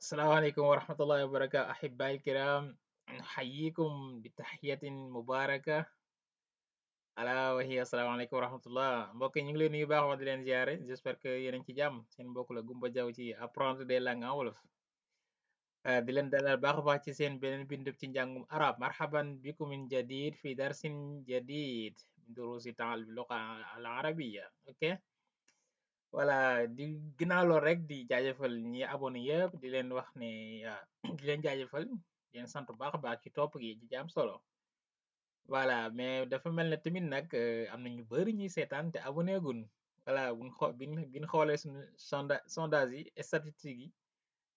السلام عليكم ورحمة الله وبركاته أحبائي الكرام. نحييكم بتحية مباركة ألا وهي السلام عليكم ورحمة الله. mbokk yi ñu ngi leen nuyu baax wax di leen ziare. J'espère que yéen a ngi ci jàmm. Seen mbokk la Gumba Jaw ci apprendre des langues en wolof. di leen dalal baax a baax ci seen beneen bindub ci njàngum arab. Marhaban bikum min jadid fi darsin jadid min durusi ta'allum luqa al arabiyya. Ok, voilà, di ginnaaw loolu rek di jaajëfal ñi abonné yëpp di leen wax ne di leen jaajëfal di leen sant bu baax a baax ci topp gi di am solo. Voilà, mais dafa mel ne tamit nag am na ñu bëri ñuy seetaan te abonné gun. Voilà, biñ xoolee suñu sondage yi statistiques yi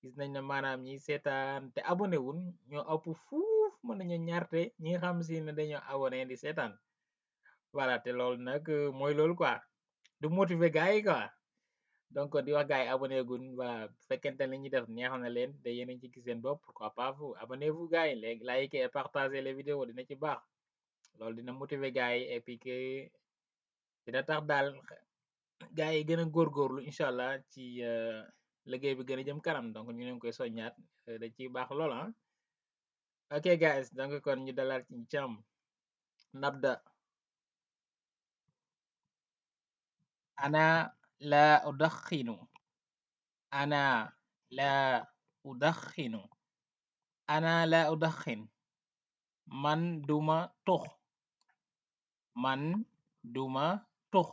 gis nañ ne maanaam ñiy seetaan te abonné wun ñoo ëpp fuuf, mën nañu ñaarte ñi nga xam si ne dañoo abonné di seetaan. Voilà, te loolu nag mooy loolu quoi, du motiver gars yi quoi. Donc di wax gars yi abonné gun, voilà, bu fekkente ne li ñuy def neexoon na leen te yéen a ngi ci gis seen bopp, pourquoi pas vous abonnez-vous gars yi, léegi like et partager les vidéos dina ci baax. Loolu dina motiver gars yi et puis que dina tax daal gars yi gën a góorgóorlu incha allah ci liggéey bi gën a jëm kanam. Donc ñu leen koy soññaat, da ciy baax lool ah. Ok guys, donc kon ñu dalal ci jàmm. Nabda. Ana la udaxinu. Ana la udaxinu. Ana la udaxin. Man duma tux. Man duma tux.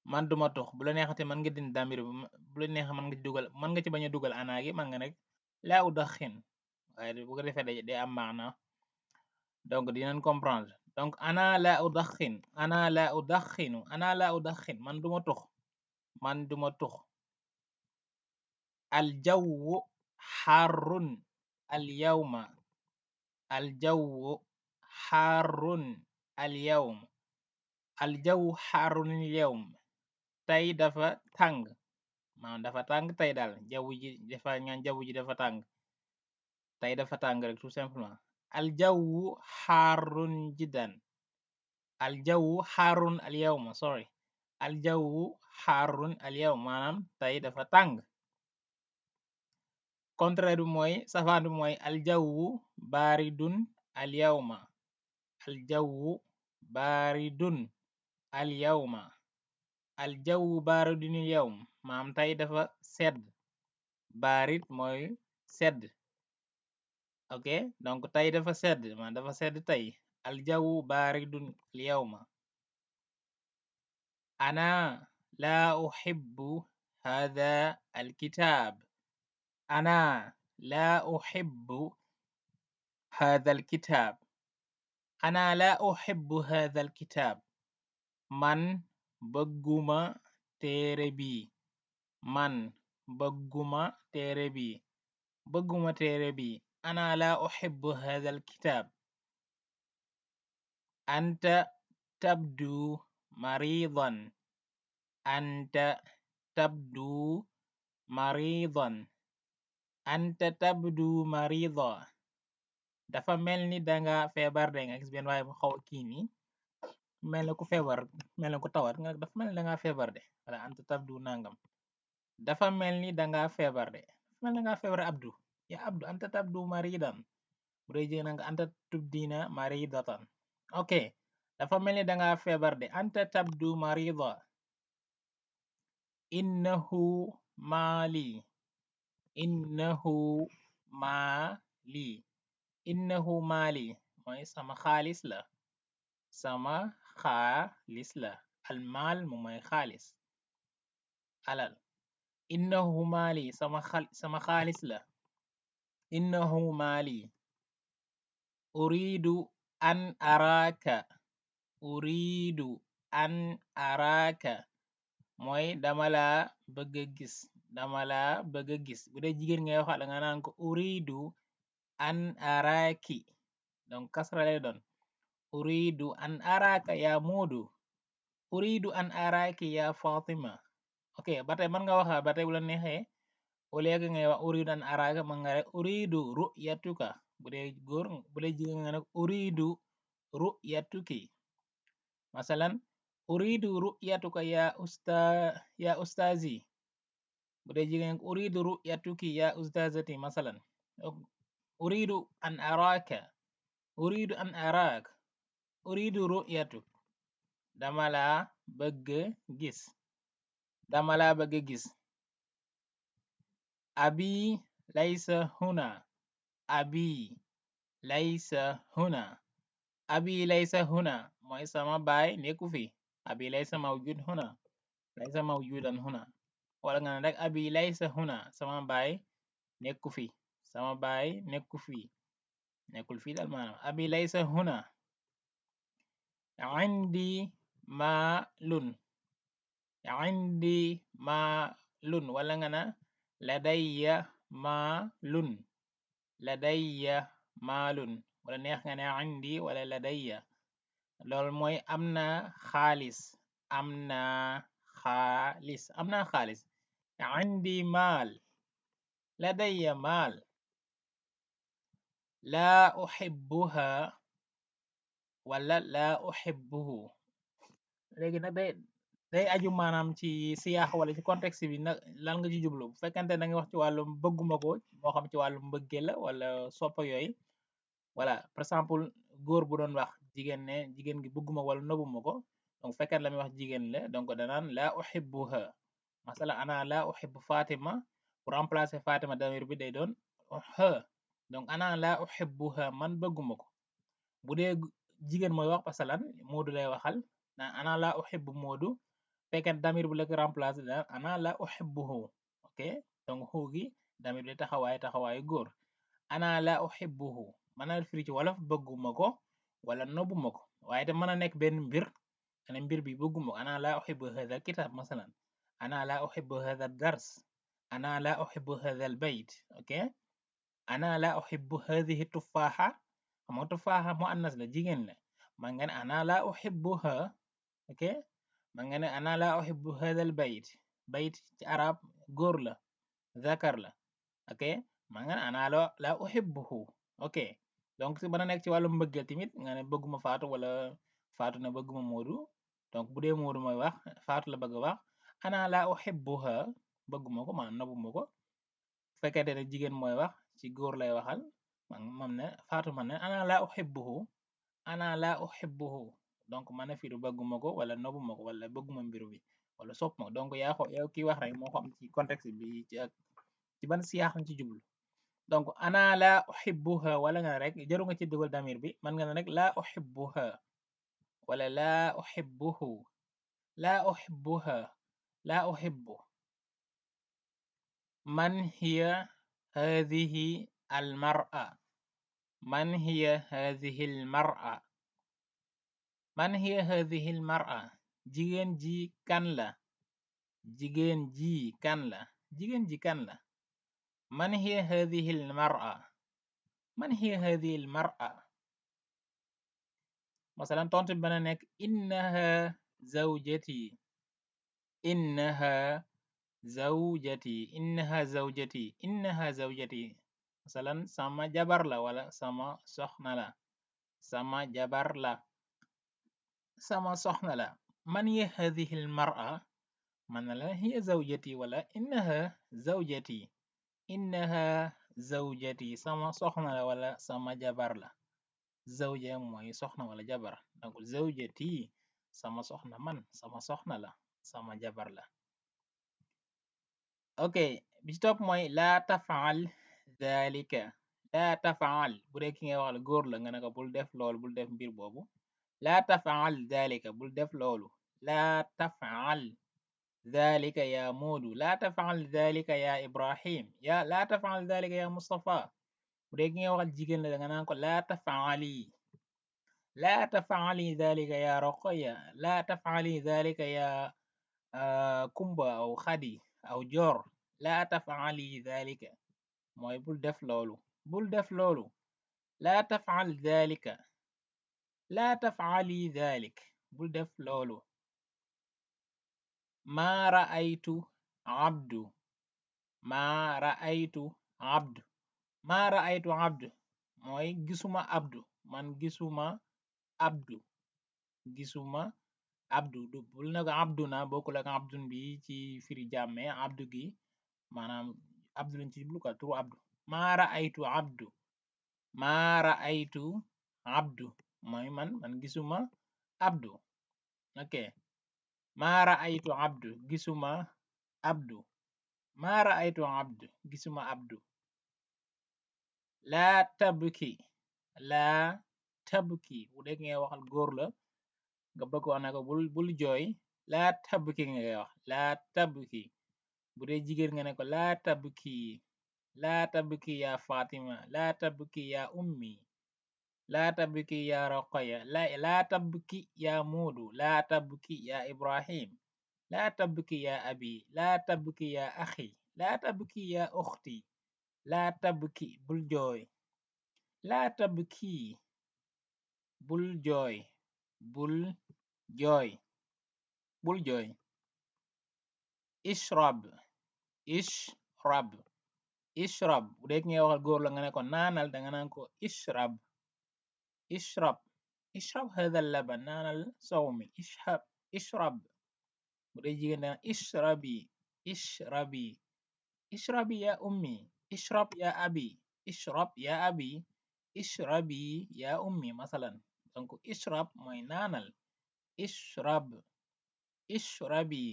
Man duma tux. Bu la neexatee man nga dindi damir bi, bu la neexee man nga ci dugal, man nga ci bañ a dugal ana gi, man nga nekk la udaxin. waaye bu ko defee day am maana, donc dinañ comprendre. Donc ana la udaxin, ana la udaxinu, ana la udaxin, man duma tux, man duma tux. al jawwu xarrun al yawma, al jawwu xarrun al yawm, al jawwu xarrun al yawm. Tey dafa tàng, maanaam dafa tàng tey daal, jaww ji dafa ñaan jaww ji dafa tàng, tey dafa tàng rek tout simplement. al jawwu xarrun jiddan, al jawwu xarrun al yawma, sorry, al jawwu xarrun al yawm, maanaam tey dafa tàng. Contraire bi mooy, safaan bi mooy al jawwu baaridun al yawma, al jawwu baaridun al yawma, al jawwu baaridun al yawm, maanaam tey dafa sedd. Baarid mooy sedd. Ok, donc tey dafa sedd, maanaam dafa sedd tey. al jawwu baaridun al yawma. Ana la uhibbu hadha al kitab. Ana la uhibbu hadha al kitab. Ana la uhibbu hadha al kitab. Man bëgguma téere bi. Man bëgguma téere bi. bëgguma téere bi. Ana la uhibbu hadha al kitab. Anta tabdu maridan. Anta tabdu maridan. Anta tabdu marida. Dafa mel ni danga feebar de, nga gis benn waaye bu xaw a kii nii, mel na ku feebar, mel na ku tawat nga, dafa mel ni danga feebar de, wala anta tabdu nangam. Dafa mel ni danga feebar de, dafa mel ni danga feebar abdu, ya abdu anta tabdu maridan. bu dee jigéen nga anta tubdina maridatan. Ok, dafa mel ni danga feebar de, anta tabdu marida. Innahu maali. Innahu maali. Innahu maali mooy sama xaalis la, sama xaalis la. al maal moom mooy xaalis, alal. Innahu maali sama xaalis la. Innahu maali. Uridu an araaka. Uridu an araaka mooy dama la bëgg a gis, dama la bëgg a gis. Bu dee jigéen ngay wax da nga naan ko uridu an araaki, donc kasra lay doon. Uridu an araaka ya Moodu. Uridu an araaki ya Fatima. Ok, ba tey mën nga waxa ba tey bu la neexee, au lieu que ngay wax uridu an araaka mën nga rek uridu ru'yatuka. bu dee góor, bu dee jigéen nga nag uridu ru'yatuki. Masalan uridu ru'yatuka ya ustazi. bu dee jigéen uridu ru'yatuki ya ustazati masalan uridu an araka uridu an arak uridu ru'yatuk dama laa bëgg gis dama laa bëgg gis abi laysa huna abi laysa huna abi laysa huna mooy sama baay nekku fi abi laysa mawjud huna laysa mawjudan huna wala nga ne rek abi laysa huna sama baay nekku fi sama baay nekku fi nekkul fii dal maanaam abi laysa huna indi maalun indi maalun wala nga na ladayya maalun ladayya maalun wala neex nga ne indi wala ladayya loolu mooy am na xaalis am na xaalis am na xaalis indi maal ladayya maal laa uhibbuha wala laa uhibbuhu léegi nag day aju maanaam ci siyaax wala ci contexte bi nag lan nga ci jublu bu fekkante da nga wax ci wàllum bëgguma ko moo xam ci wàllum mbëggeel la wala soppa yooyu voilà par exemple góor bu doon wax jigéen ne jigéen gi bëgguma wala nobuma ko donc fekkat la muy wax jigéen la donc danaan laa uhibbuha masala ana laa uhibbu Fatima pour remplacer Fatima damir bi day doon ha donc ana laa uhibbuha man bëgguma ko bu dee jigéen mooy wax pasalan Moodu lay waxal na ana laa uhibbu Moodu fekkat damir bu la ko remplacer daan ana laa uhibbuhu ok donc xuu gi damir bi taxawaayu góor ana laa uhibbuhu mën na firi ci wolof bëgguma ko wala nobuma ko waaye te mën a nekk benn mbir ane mbir bi bëgguma ko ana laa uhibbu hadha kitab masalan ana laa uhibbu hadha dars ana laa uhibbu hadha al bayt ok ana laa uhibbu hadhihi tufaaxa xam nga tufaaxa muannas la jigéen la man nga ne ana laa uhibbuha ok man nga ne ana laa uhibbu hadha al bayt bayt ci arab góor la zakar la ok man nga ne ana laa uhibbuhu ok donc si mën a nekk ci wàllu mbëggeel tamit nga ne bëgguma faatu wala faatu na bëgguma Moodu donc bu dee Moodu mooy wax faatu la bëgg wax ana laa uhibbuha bëgguma ko maanaam nobuma ko fekkente ne jigéen mooy wax ci góor lay waxal mam ne faatu man ne ana laa uhibbuhu ana laa uhibbuhu donc mën a firu bëgguma ko wala nobuma ko wala bëgguma mbiru bi wala sopp ma ko donc yaa ko yow ki wax rek moo xam ci contexte bi ci ban siyaax ci jublu donc ana laa uhibbuha wala nga ne rek jëru nga ci dugal damir bi man nga ne rek laa uhibbuha wala laa uhibbuhu laa uhibbuha laa uhibbu man hiya hadhihi almar'a man hiya hadhihi almar'a man hiya hadhihi almar'a jigéen ji kan la jigéen ji kan la jigéen ji kan la man hiya hadhihi almar'a man hiya hadhihi almar'a masalan tontu bi bana nekk innaha zawjati innaha zawjati innaha zawjati innaha zawjati masalan sama jabar la wala sama soxna la sama jabar la sama soxna la man hiya hadhihi almar'a man la hiya zawjati wala innaha zawjati innaha zawjati sama soxna la wala sama jabar la zawja mooy soxna wala jabar donc zawjati sama soxna man sama soxna la sama jabar la ok bi ci topp mooy laa tafaal dhalika laa tafaal bu dee ki ngay waxal góor la nga ne ko bul def loolu bul def mbir boobu laa tafaal dhalika bul def loolu laa tafaal dhalika ya Moodu laa tafaal dhalika ya Ibrahim ya laa tafaal dhalika ya Mustafa bu dee ki ngay waxal jigéen la nga naan ko laa tafaali laa tafaali dhalika ya Roqaya laa tafaali dhalika ya Kumba aw Xadi aw Joor laa tafaali dhalika mooy bul def loolu bul def loolu laa tafaal dhalika laa tafaali dhalik bul def loolu maa ra'aytu abdu maa ra'aytu abdu maa ra'aytu abdu mooy gisuma abdu man gisuma abdu gisuma abdu bul na ko abdu na bokkul ak abdun bi ci firi jàmme abdu gi maanaam abdu lañ ci jublu quoi turu abdu maa ra'aytu abdu maa ra'aytu abdu mooy man gisuma abdu ok maa ra'aytu abdu gisuma abdu maa ra'aytu abdu gisuma abdu laa tabki laa tabki bu dee ngay waxal góor la nga bëgg wax ne ko bul jooy laa tabki ngay wax laa tabki bu dee jigéen nga ne ko laa tabki yaa Fatima laa tabki yaa ummi laa tabki yaa Roqaya laa tabki yaa Moodu laa tabki yaa Ibrahim laa tabki yaa abi laa tabki yaa axi laa tabki yaa uxti laa tabki bul jooy laa tabki bul jooy bul jooy bul jooy ishrab ishrab ishrab bu dee ngay waxal góor la nga ne ko naanal danga naan ko ishrab ishrab ishrab hadha laban naanal sow mi ishrab bu dee jigéen danga ishrabi ishrabi ishrabi ya ummi ishrab ya abi ishrab ya abi ishrabi ya ummi masalan donc ishrab mooy naanal ishrab ishrabi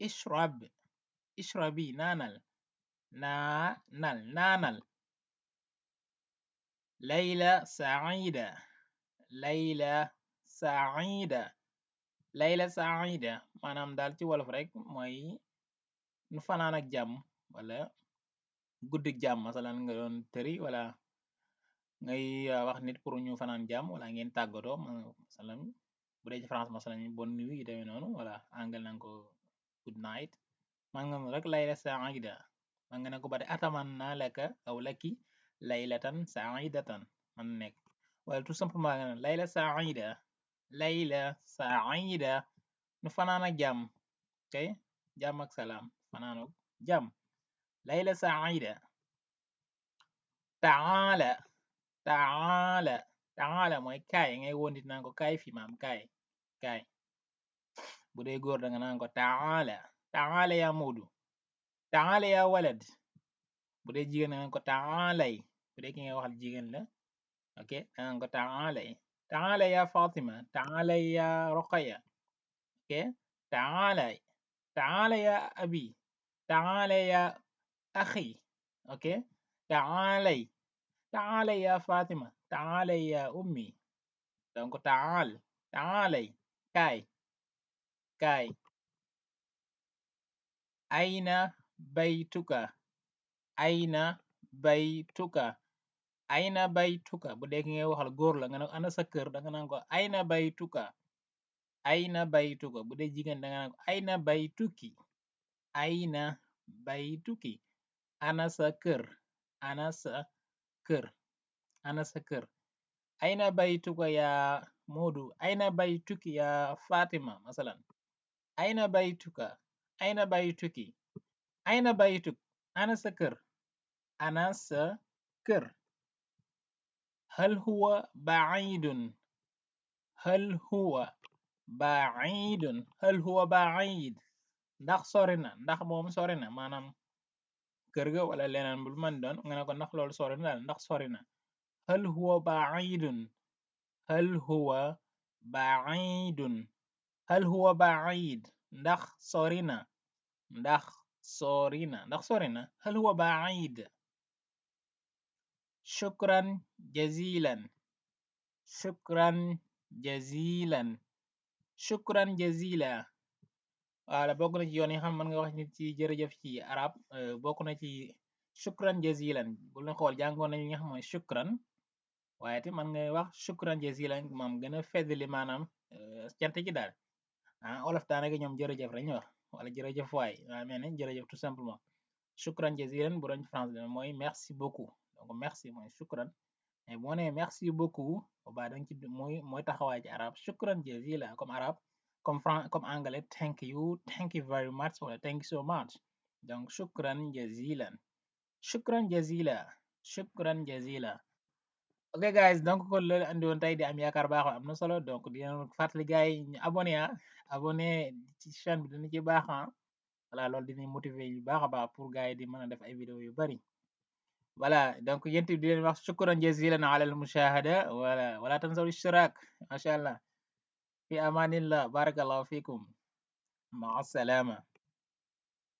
ishrab ishrabi naanal naanal layla saida layla saida layla saida maanaam daal ci wolof rek mooy nu fanaan ak jàmm wala guddik jàmm masalan nga doon tëri wala ngay wax nit pour ñu fanaan jàmm wala ngeen tàggatoo masalan bu dee ci France masalan bonne nuit yi demee noonu wala angal nan ko good night man nga rek layla saida man nga ne ko bade atamanna laka aw laki laylatan saidatan man nekk wala tout simplement nga ne layla saida nu fanaan ak jàmm kay jàmm ak salaam fanaanu jàmm layla saida taala taala mooy kaay ngay woon nit naan ko kaay fi maam kaay bu dee góor danga naan ko taala ya Moodu taala ya walad bu dee jigéen danga naan ko taalay bu dee ki ngay waxal jigéen la ok danga naan ko taala ya Fatima taala ya Roqaya ok taala ya abi taala ya axi ok taala ya Fatima taala ya ummi donc taalay kaay ayna baytuka bu dee ki ngay waxal góor la nga ne ana sa kër danga naan ko ayna baytuka bu dee jigéen danga naan ko ayna baytuki ana sa kër ayna baytuka yaa Moodu ayna baytuki yaa Fatima masalan ayna baytuki ayna baytuk ana sa kër hal huwa baidun hal huwa baid ndax sori na ndax moom sori na maanaam kër ga wala leneen bul man doon nga ne ko ndax loolu sori na ndax sori na hal huwa baidun ndax sori na hal huwa baid shukran jazila wala bokk na ci yoon yi xam mën nga wax nit ci jërëjëf ci arab bokk na ci shukran jazilan bu leen xool jàngoon nañu nga xam mooy shukran waaye te man ngay wax shukran jazilan moom gën a feddali maanaam cant ci daal olof daanaka ñoom jërëjëf lañu wax wala jërëjëf waay waa mel ne jërëjëf tout simplement shukran jazilan bu doon France mooy merci beaucoup donc merci mooy shukran mais boo nee merci beaucoup boobaa danga ci mooy taxawaay ci arab shukran jazila comme arab comme anglais thank you very much wala thank you so much donc shukran jazila ok guys donc kon loolu andi woon tey di am yaakaar baaxoo am na solo donc di leen fàttali gars yi ñu abonné ci chaîne bi dina ci baax voilà loolu dinañ motiver yu baax a baax pour gars yi di mën a def ay vidéo yu bari voilà donc yéen tamit di leen wax shukran jazilan ala al mushahada wala tansaw ishtirak ma sha allah fi amanillah barakallahu fikum ma salama